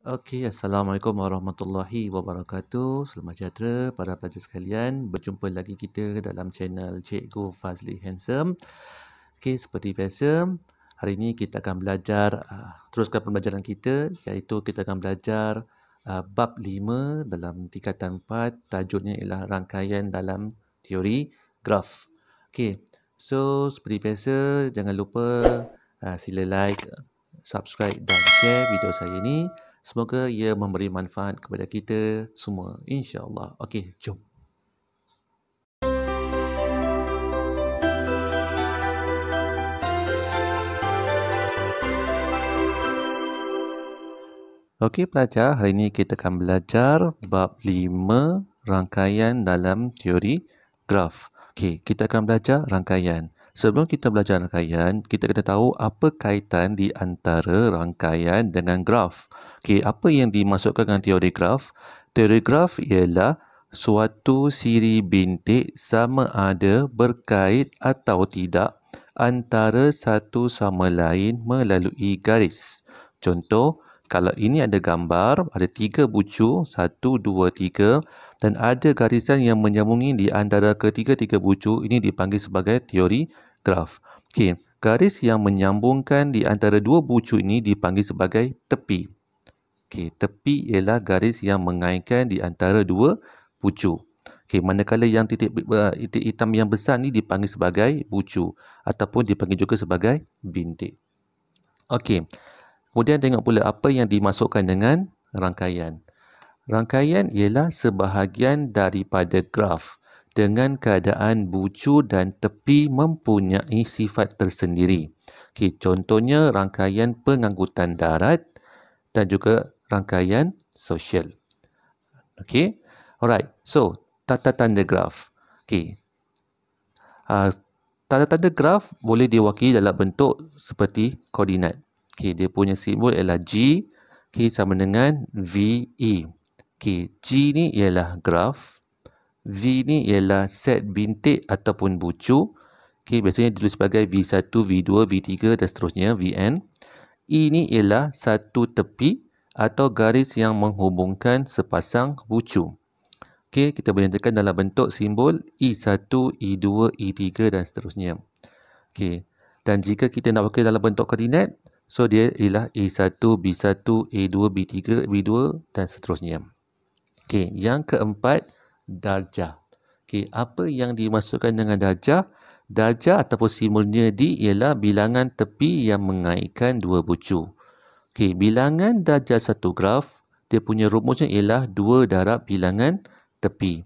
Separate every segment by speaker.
Speaker 1: Okey, Assalamualaikum warahmatullahi wabarakatuh. Selamat sejahtera para pelajar sekalian. Berjumpa lagi kita dalam channel Cikgu Fazli Handsome. Okey, seperti biasa, hari ini kita akan belajar, teruskan pembelajaran kita, iaitu kita akan belajar bab 5 dalam tingkatan 4. Tajuknya ialah rangkaian dalam teori graf. Okey, so seperti biasa, jangan lupa sila like, subscribe dan share video saya ini. Semoga ia memberi manfaat kepada kita semua, insya-Allah. Okey, jom. Okey pelajar, hari ini kita akan belajar bab 5 rangkaian dalam teori graf. Okey, kita akan belajar rangkaian. Sebelum kita belajar rangkaian, kita kena tahu apa kaitan di antara rangkaian dengan graf. Okey, apa yang dimasukkan dengan teori graf? Teori graf ialah suatu siri bintik sama ada berkait atau tidak antara satu sama lain melalui garis. Contoh, kalau ini ada gambar, ada 3 bucu, 1, 2, 3 dan ada garisan yang menyambungi di antara ketiga-tiga bucu, ini dipanggil sebagai teori graf. Okey, garis yang menyambungkan di antara dua bucu ini dipanggil sebagai tepi. Okey, tepi ialah garis yang mengaitkan di antara dua bucu. Okey, manakala yang titik hitam yang besar ni dipanggil sebagai bucu ataupun dipanggil juga sebagai bintik. Okey. Kemudian tengok pula apa yang dimasukkan dengan rangkaian. Rangkaian ialah sebahagian daripada graf dengan keadaan bucu dan tepi mempunyai sifat tersendiri. Okey, contohnya rangkaian pengangkutan darat dan juga rangkaian sosial. Okey, alright. So, tata tanda graf. Okey, tata tanda graf boleh diwakili dalam bentuk seperti koordinat. Okey, dia punya simbol ialah G. Okey, sama dengan VE. Okey, G ni ialah graf. V ni ialah set bintik ataupun bucu. Okey, biasanya ditulis sebagai V1, V2, V3 dan seterusnya, Vn. E ni ialah satu tepi atau garis yang menghubungkan sepasang bucu. Okey, kita boleh nyatakan dalam bentuk simbol E1, E2, E3 dan seterusnya. Okey, dan jika kita nak wakil dalam bentuk koordinat, so dia ialah A1, B1, A2, B3, B2 dan seterusnya. Okey, yang keempat, darjah. Okey, apa yang dimasukkan dengan darjah? Darjah ataupun simbolnya D ialah bilangan tepi yang mengaitkan dua bucu. Okey, bilangan darjah satu graf, dia punya rumusnya ialah 2 darab bilangan tepi.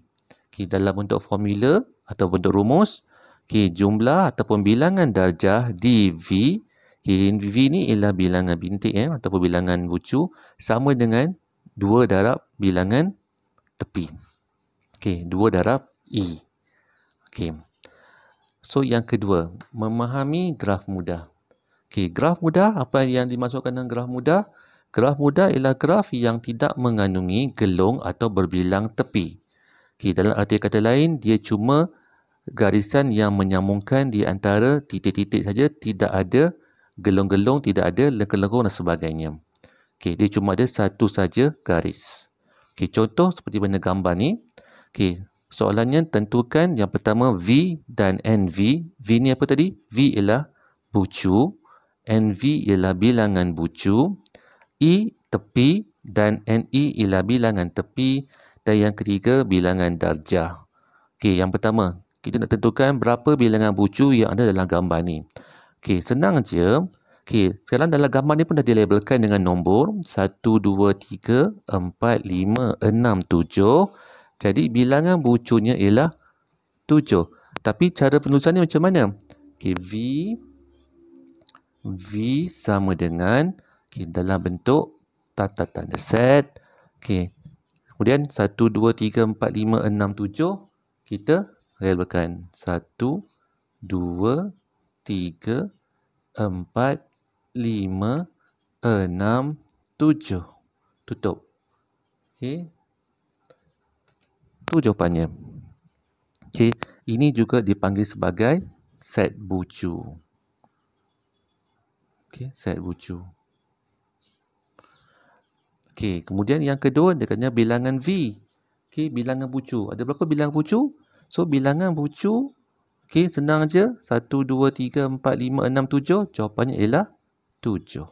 Speaker 1: Okey, dalam bentuk formula atau bentuk rumus, okey, jumlah ataupun bilangan darjah dV. Okay, V ni ialah bilangan bintik ataupun bilangan bucu sama dengan 2 darab bilangan tepi. Okey, 2 darab E. Okey. So yang kedua, memahami graf mudah. Okey, graf mudah, apa yang dimasukkan dengan graf mudah? Graf mudah ialah graf yang tidak mengandungi gelong atau berbilang tepi. Okey, dalam arti kata lain, dia cuma garisan yang menyambungkan di antara titik-titik saja, tidak ada gelong-gelong, tidak ada lengkung-lengkung dan sebagainya. Okey, dia cuma ada satu saja garis. Okey, contoh seperti mana gambar ni. Okey, soalannya tentukan yang pertama V dan NV. V ni apa tadi? V ialah bucu, NV ialah bilangan bucu, E tepi dan NE ialah bilangan tepi dan yang ketiga bilangan darjah. Okey, yang pertama, kita nak tentukan berapa bilangan bucu yang ada dalam gambar ni. Okey, senang je. Okey, sekarang dalam gambar ni pun dah dilabelkan dengan nombor 1, 2, 3, 4, 5, 6, 7. Jadi, bilangan bucunya ialah 7. Tapi cara penulisan ni macam mana? Okey, V sama dengan, dalam bentuk tata tanda set. Okey, kemudian 1, 2, 3, 4, 5, 6, 7. Kita labelkan 1, 2, 3, 4, 5, 6, 7. Tutup. Okey. Itu jawapannya. Okey, ini juga dipanggil sebagai set bucu. Okey, set bucu. Okey, kemudian yang kedua dia kena bilangan V. Okey, bilangan bucu. Ada berapa bilangan bucu? So, bilangan bucu, okey, senang je. 1, 2, 3, 4, 5, 6, 7. Jawapannya ialah 7.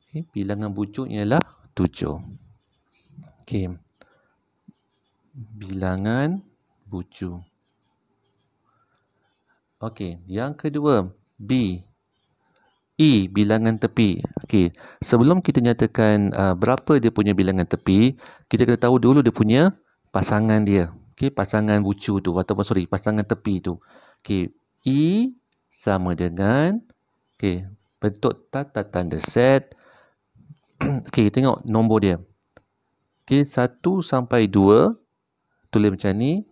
Speaker 1: Okey, bilangan bucu ialah 7. Okey, bilangan bucu. Okey, yang kedua, B. E, bilangan tepi. Okey, sebelum kita nyatakan berapa dia punya bilangan tepi, kita kena tahu dulu dia punya pasangan dia. Okey, pasangan bucu tu ataupun pasangan tepi tu. Okey, E sama dengan, okey, bentuk tanda set. Okey, tengok nombor dia. Okey, 1 sampai 2 tulis macam ni.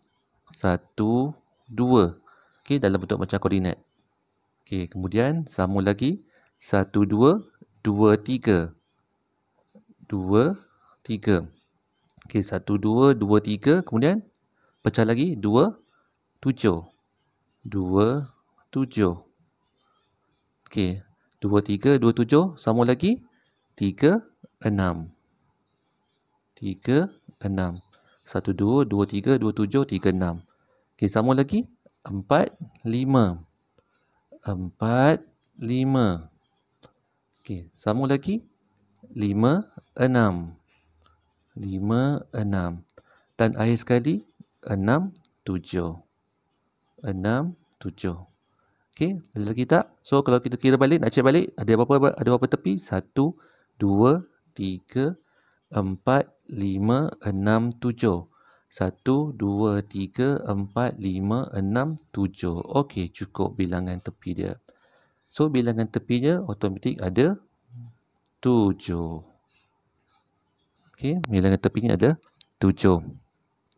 Speaker 1: 1, 2. Okey, dalam bentuk macam koordinat. Okey, kemudian sambung lagi. 1, 2, 2, 3. 2, 3. Okey, 1, 2, 2, 3. Kemudian pecah lagi. 2, 7. 2, 7. Okey, 2, 3, 2, 7. Sambung lagi. 3, 6. 3, 6. 1, 2, 2, 3, 2, 7, 3, 6. Okey, sambung lagi. 4, 5. 4, 5. Okey, sambung lagi. 5, 6. 5, 6. Dan akhir sekali, 6, 7. 6, 7. Okey, ada lagi tak? So, kalau kita kira balik, nak cek balik, ada berapa tepi? 1, 2, 3, 4, 5, 6, 7. 1, 2, 3, 4, 5, 6, 7. Okey, cukup bilangan tepi dia. So, bilangan tepinya automatik ada 7. Okey, bilangan tepinya ada 7.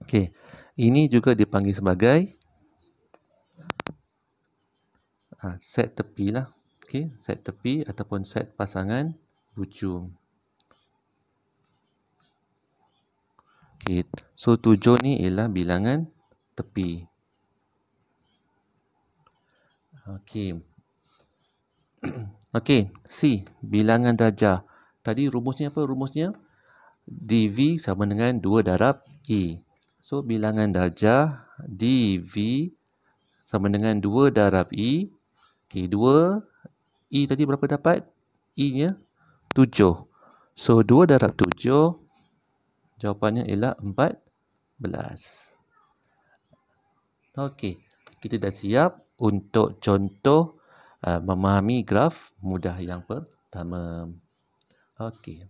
Speaker 1: Okey, ini juga dipanggil sebagai set tepi lah. Okey, set tepi ataupun set pasangan bucu. Okey, so 7 ni ialah bilangan tepi. Okey. Okey, C, bilangan darjah. Tadi rumusnya apa? Rumusnya dV sama dengan 2 darab E. So, bilangan darjah dV sama dengan 2 darab E. Okey, 2 E tadi berapa dapat? E-nya 7. So, 2 darab 7, jawapannya ialah 14. Okey, kita dah siap untuk contoh memahami graf mudah yang pertama. Okey.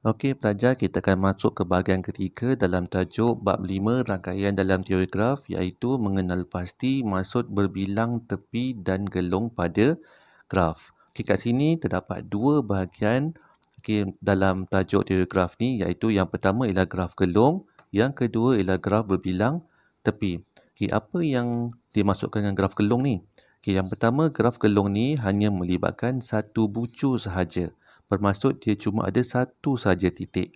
Speaker 1: Okey, pelajar, kita akan masuk ke bahagian ketiga dalam tajuk bab 5 rangkaian dalam teori graf, iaitu mengenal pasti maksud berbilang tepi dan gelong pada graf. Okey, kat sini terdapat dua bahagian dalam tajuk teori graf ni, iaitu yang pertama ialah graf gelong, yang kedua ialah graf berbilang tepi. Okey, apa yang dimasukkan dengan graf gelong ni? Okey, yang pertama, graf gelong ni hanya melibatkan satu bucu sahaja. Bermaksud dia cuma ada satu sahaja titik.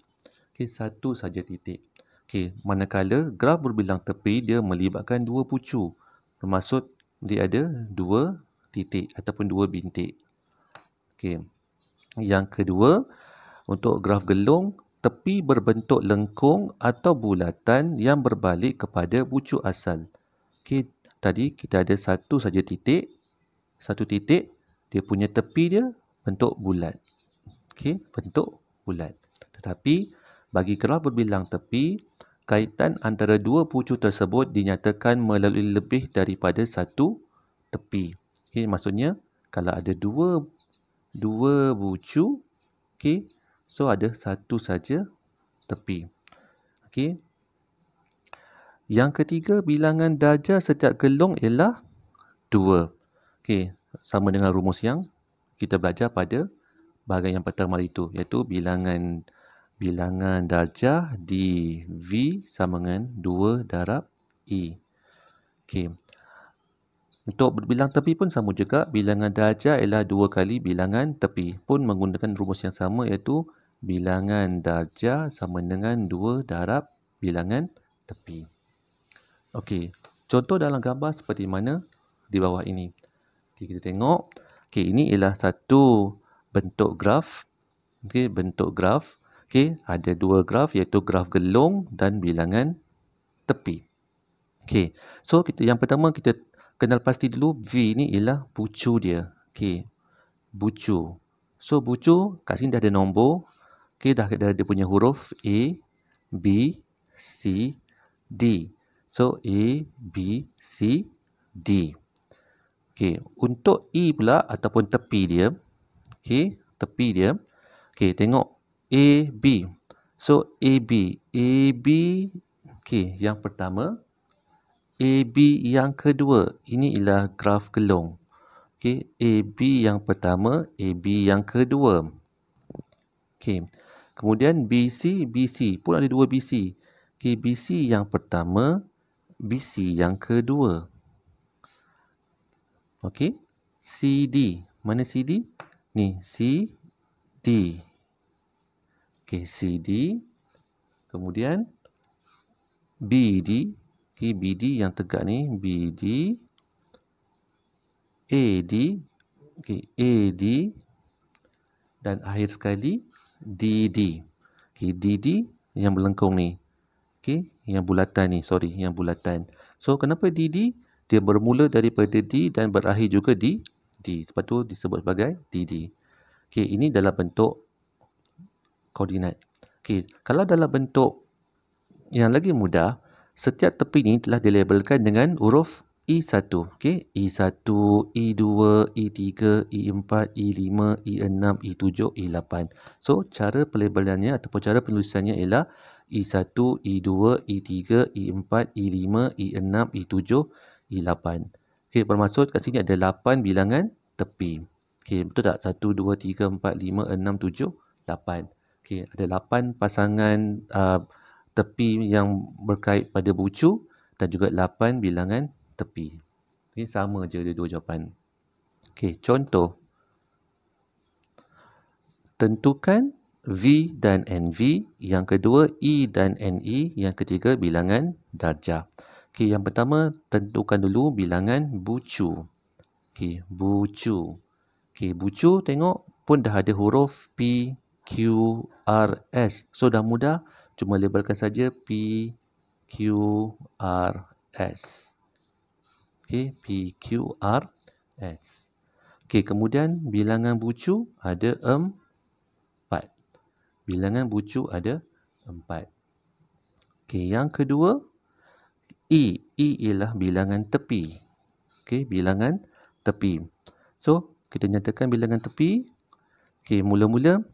Speaker 1: Okey, satu sahaja titik. Okey, manakala graf berbilang tepi dia melibatkan dua bucu. Bermaksud dia ada dua titik ataupun dua bintik. Okey. Yang kedua, untuk graf gelong, tepi berbentuk lengkung atau bulatan yang berbalik kepada bucu asal. Okey, tadi kita ada satu saja titik. Satu titik, dia punya tepi dia bentuk bulat. Okey, bentuk bulat. Tetapi bagi graf berbilang tepi, kaitan antara dua bucu tersebut dinyatakan melalui lebih daripada satu tepi. Okey, maksudnya kalau ada dua bucu, okey, so ada satu saja tepi. Okey. Yang ketiga, bilangan darjah setiap gelong ialah 2. Okey, sama dengan rumus yang kita belajar pada bahagian yang pertama itu, iaitu bilangan darjah dV sama dengan 2 darab E. Okey. Untuk berbilang tepi pun sama juga. Bilangan darjah ialah 2 kali bilangan tepi, pun menggunakan rumus yang sama, iaitu bilangan darjah sama dengan 2 darab bilangan tepi. Okey, contoh dalam gambar seperti mana di bawah ini. Okay, kita tengok. Okey, ini ialah satu bentuk graf. Okey, bentuk graf. Okey, ada dua graf iaitu graf gelong dan bilangan tepi. Okey, so yang pertama kita kenal pasti dulu V ni ialah bucu dia. Okey, bucu. So bucu kat sini dah ada nombor. Okey, dah ada dia punya huruf A, B, C, D. So A, B, C, D. Okey, untuk E pula ataupun tepi dia. Okey, tepi dia. Okey, tengok A, B. So A, B. A, B. Okey, yang pertama. A, B yang kedua. Ini ialah graf gelong. Okey, A, B yang pertama. A, B yang kedua. Okey, kemudian B, C, B, C. Pun ada dua B, C. Okey, B, C yang pertama. B, C yang kedua. Okey, C, D. Mana C, D? Ni, C, D. Okey, C, D. Kemudian B, D. Okey, B, D yang tegak ni. B, D. A, D. Okey, A, D. Dan akhir sekali D, D. Okey, D, D yang melengkung ni. Okey, yang bulatan ni. Sorry, yang bulatan. So, kenapa D, D? Dia bermula daripada D dan berakhir juga di D. Sebab tu disebut sebagai D, D. Okey, ini dalam bentuk koordinat. Okey, kalau dalam bentuk yang lagi mudah, setiap tepi ni telah dilabelkan dengan huruf E1. Okey, E1, E2, E3, E4, E5, E6, E7, E8. So, cara pelabelannya ataupun cara penulisannya ialah E1, E2, E3, E4, E5, E6, E7, E8. Okey, bermaksud kat sini ada 8 bilangan tepi. Okey, betul tak? 1, 2, 3, 4, 5, 6, 7, 8. Okey, ada 8 pasangan tepi yang berkait pada bucu dan juga 8 bilangan tepi. Okey, sama je dia dua jawapan. Okey, contoh. Tentukan V dan NV, yang kedua E dan NE, yang ketiga bilangan darjah. Okey, yang pertama tentukan dulu bilangan bucu. Okey, bucu. Okey, bucu tengok pun dah ada huruf P, Q, R, S. So dah mudah, cuma labelkan saja P, Q, R, S. Okey, P, Q, R, S. Okey, kemudian bilangan bucu ada 4. Bilangan bucu ada 4. Okey, yang kedua E. E ialah bilangan tepi. Okey, bilangan tepi. So, kita nyatakan bilangan tepi. Okey, mula-mula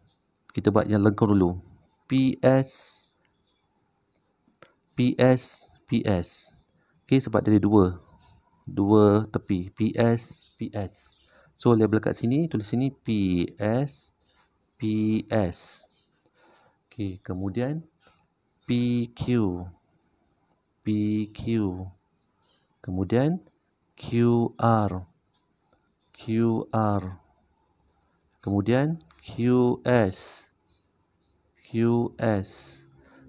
Speaker 1: kita buat yang lengkung dulu. PS, PS, PS. Okey, sebab dia ada dua tepi. PS, PS. So, label kat sini, tulis sini PS, PS. Okey, kemudian PQ, PQ. Kemudian QR, QR. Kemudian QS, QS.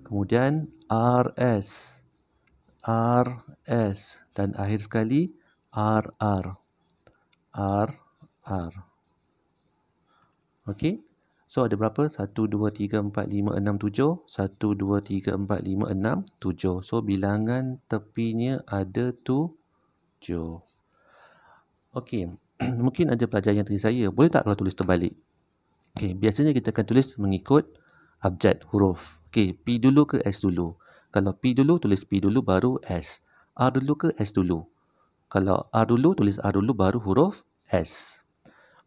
Speaker 1: Kemudian RS, RS. Dan akhir sekali RR, RR. Okey. So ada berapa? 1, 2, 3, 4, 5, 6, 7. 1, 2, 3, 4, 5, 6, 7. So bilangan tepinya ada 7. Okey. Mungkin ada pelajar yang tanya saya, boleh tak kalau tulis terbalik? Okey, biasanya kita akan tulis mengikut abjad huruf. Okey, P dulu ke S dulu? Kalau P dulu, tulis P dulu baru S. R dulu ke S dulu? Kalau R dulu, tulis R dulu baru huruf S.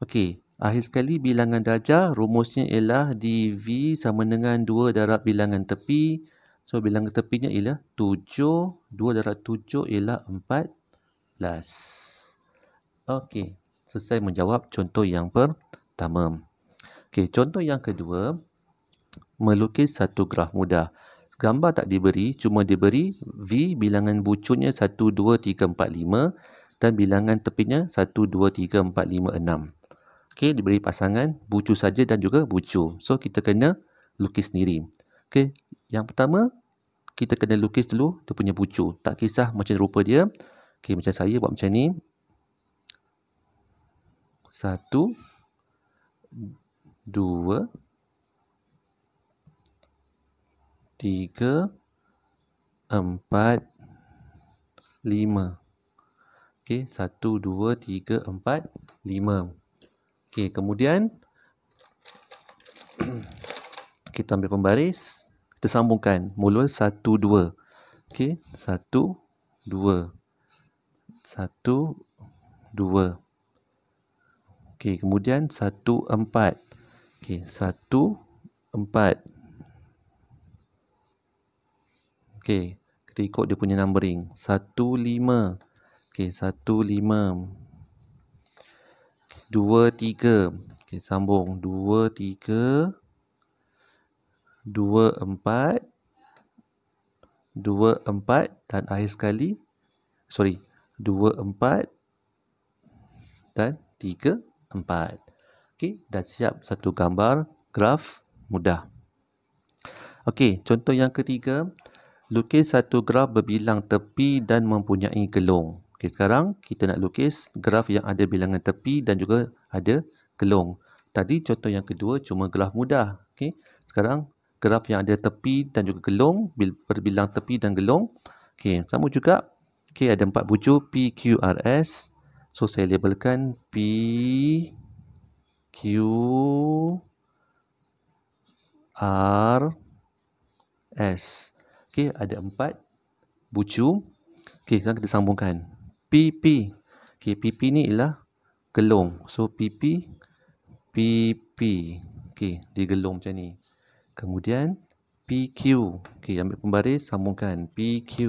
Speaker 1: Okey, akhir sekali bilangan darjah, rumusnya ialah dV sama dengan 2 darab bilangan tepi. So, bilangan tepinya ialah 7. 2 darab 7 ialah 14. Okey, selesai menjawab contoh yang pertama. Okey, contoh yang kedua, melukis satu graf mudah. Gambar tak diberi, cuma diberi V bilangan bucunya 1, 2, 3, 4, 5 dan bilangan tepinya 1, 2, 3, 4, 5, 6. Okey, diberi pasangan bucu saja dan juga bucu. So, kita kena lukis sendiri. Okey, yang pertama, kita kena lukis dulu dia punya bucu. Tak kisah macam rupa dia. Okey, macam saya buat macam ni. 1, 2, 3, 4, 5. Okey, 1, 2, 3, 4, 5. Okey, kemudian kita ambil pembaris, kita sambungkan mula 1, 2. Okey, 1, 2. 1, 2. Okey, kemudian 1, 4. Okey, 1, 4. Okey, kita ikut dia punya numbering. 1, 5. Okey, 1, 5. 2, 3. Okey, sambung. 2, 3. 2, 4. 2, 4. Dan akhir sekali, 2, 4. Dan 3, 4. Okey, dah siap satu gambar graf mudah. Okey, contoh yang ketiga. Lukis satu graf berbilang tepi dan mempunyai gelong. Okey, sekarang kita nak lukis graf yang ada bilangan tepi dan juga ada gelong. Tadi contoh yang kedua cuma graf mudah. Okey, sekarang graf yang ada tepi dan juga gelong, berbilang tepi dan gelong. Okey, sama juga. Okey, ada 4 bujur P, Q, R, S. So, saya labelkan P, Q, R, S. Okey, ada 4 bucu. Okey, sekarang kita sambungkan. PP. Okey, PP ni ialah gelong. So, PP, PP. Okey, dia gelong macam ni. Kemudian, PQ. Okey, ambil pembaris, sambungkan. PQ.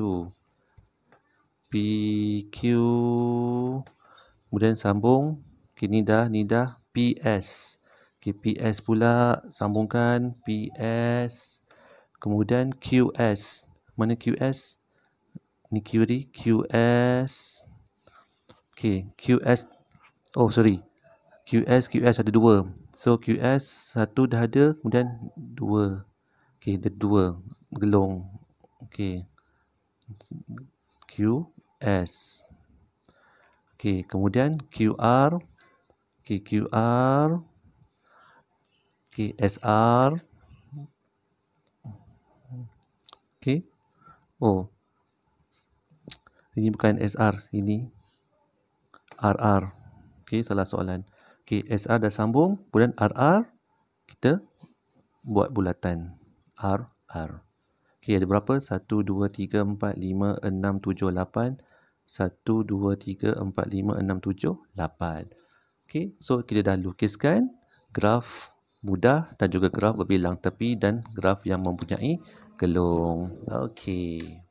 Speaker 1: PQ. Kemudian sambung. Okey, ni dah. PS. Okey, PS pula. Sambungkan. PS. Kemudian, QS. Mana QS? Ni Q ni. QS. Okey, QS. Oh, sorry. QS ada 2. So, QS 1 dah ada. Kemudian 2. Okey, ada 2. Gelong. Okey. QS. Okey, kemudian QR. Okey, QR. Okey, SR. Okey. Oh. Ini bukan SR, ini RR. Okey, salah soalan. Okey, SR dah sambung, kemudian RR kita buat bulatan. RR. Okey, ada berapa? 1, 2, 3, 4, 5, 6, 7, 8. 1, 2, 3, 4, 5, 6, 7, 8. Okey, so kita dah lukiskan graf mudah dan juga graf berbilang tepi dan graf yang mempunyai gelong. Okey.